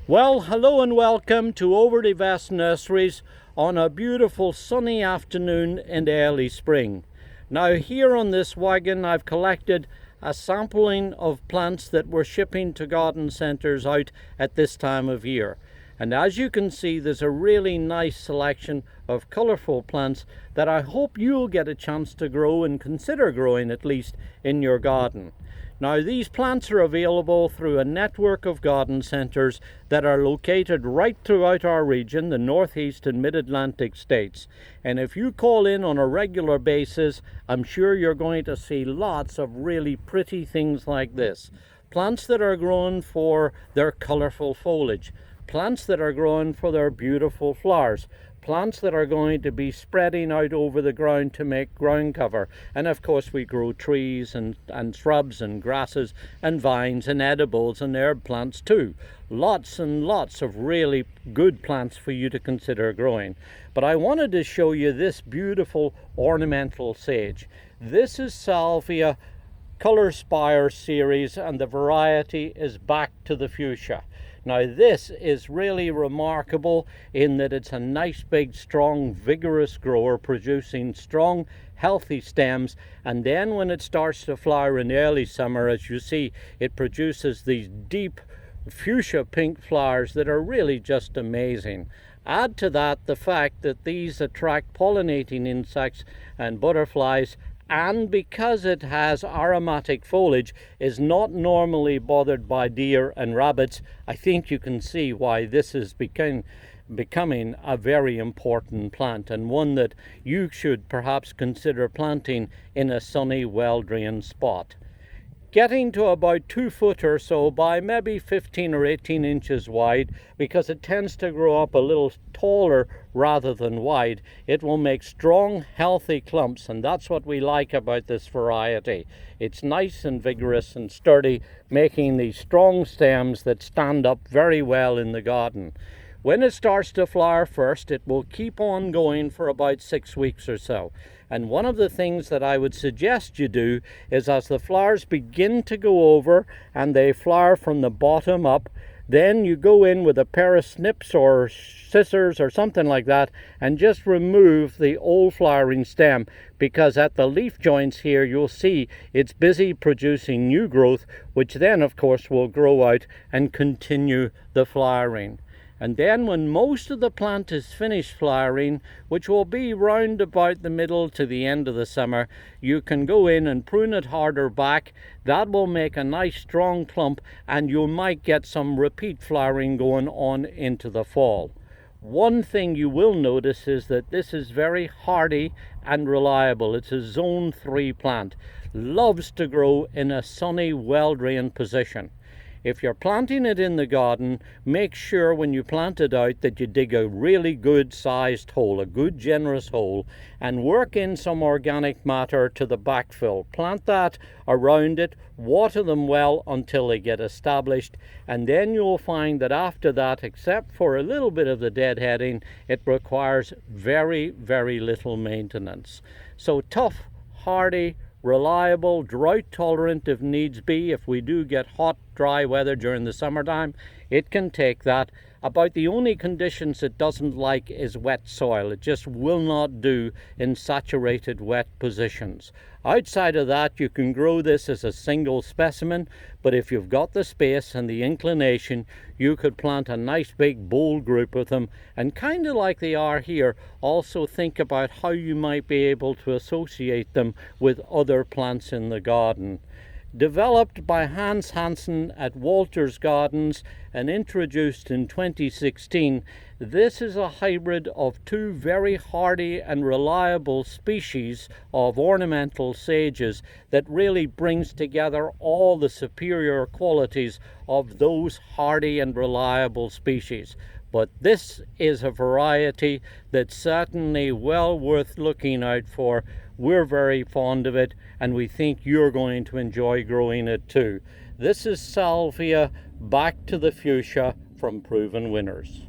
Well, hello and welcome to Over the Vast Nurseries on a beautiful sunny afternoon in the early spring. Now here on this wagon I've collected a sampling of plants that we're shipping to garden centres out at this time of year. And as you can see, there's a really nice selection of colourful plants that I hope you'll get a chance to grow and consider growing at least in your garden. Now these plants are available through a network of garden centres that are located right throughout our region, the Northeast and Mid-Atlantic states. And if you call in on a regular basis, I'm sure you're going to see lots of really pretty things like this. Plants that are grown for their colourful foliage, plants that are grown for their beautiful flowers, plants that are going to be spreading out over the ground to make ground cover. And of course we grow trees and shrubs and grasses and vines and edibles and herb plants too. Lots and lots of really good plants for you to consider growing. But I wanted to show you this beautiful ornamental sage. This is Salvia Color Spires series, and the variety is back to the fuchsia. Now this is really remarkable in that it's a nice big strong vigorous grower producing strong healthy stems, and then when it starts to flower in early summer, as you see, it produces these deep fuchsia pink flowers that are really just amazing. Add to that the fact that these attract pollinating insects and butterflies, and because it has aromatic foliage, is not normally bothered by deer and rabbits. I think you can see why this is becoming a very important plant, and one that you should perhaps consider planting in a sunny, well-drained spot. Getting to about 2 foot or so by maybe 15 or 18 inches wide, because it tends to grow up a little taller rather than wide. It will make strong, healthy clumps, and that's what we like about this variety. It's nice and vigorous and sturdy, making these strong stems that stand up very well in the garden. When it starts to flower first, it will keep on going for about 6 weeks or so. And one of the things that I would suggest you do is, as the flowers begin to go over and they flower from the bottom up, then you go in with a pair of snips or scissors or something like that and just remove the old flowering stem, because at the leaf joints here you'll see it's busy producing new growth, which then of course will grow out and continue the flowering. And then when most of the plant is finished flowering, which will be round about the middle to the end of the summer, you can go in and prune it harder back. That will make a nice strong clump, and you might get some repeat flowering going on into the fall. One thing you will notice is that this is very hardy and reliable. It's a zone 3 plant. Loves to grow in a sunny, well-drained position. If you're planting it in the garden, make sure when you plant it out that you dig a really good sized hole, a good generous hole, and work in some organic matter to the backfill. Plant that around it, water them well until they get established, and then you'll find that after that, except for a little bit of the deadheading, it requires very, very little maintenance. So tough, hardy, reliable, drought tolerant if needs be. If we do get hot, dry weather during the summertime, it can take that. About the only conditions it doesn't like is wet soil. It just will not do in saturated wet positions. Outside of that, you can grow this as a single specimen, but if you've got the space and the inclination, you could plant a nice big bold group of them, and kind of like they are here, also think about how you might be able to associate them with other plants in the garden. Developed by Hans Hansen at Walter's Gardens and introduced in 2016, this is a hybrid of 2 very hardy and reliable species of ornamental sages that really brings together all the superior qualities of those hardy and reliable species. But this is a variety that's certainly well worth looking out for. We're very fond of it, and we think you're going to enjoy growing it too. This is Salvia, back to the fuchsia from proven winners.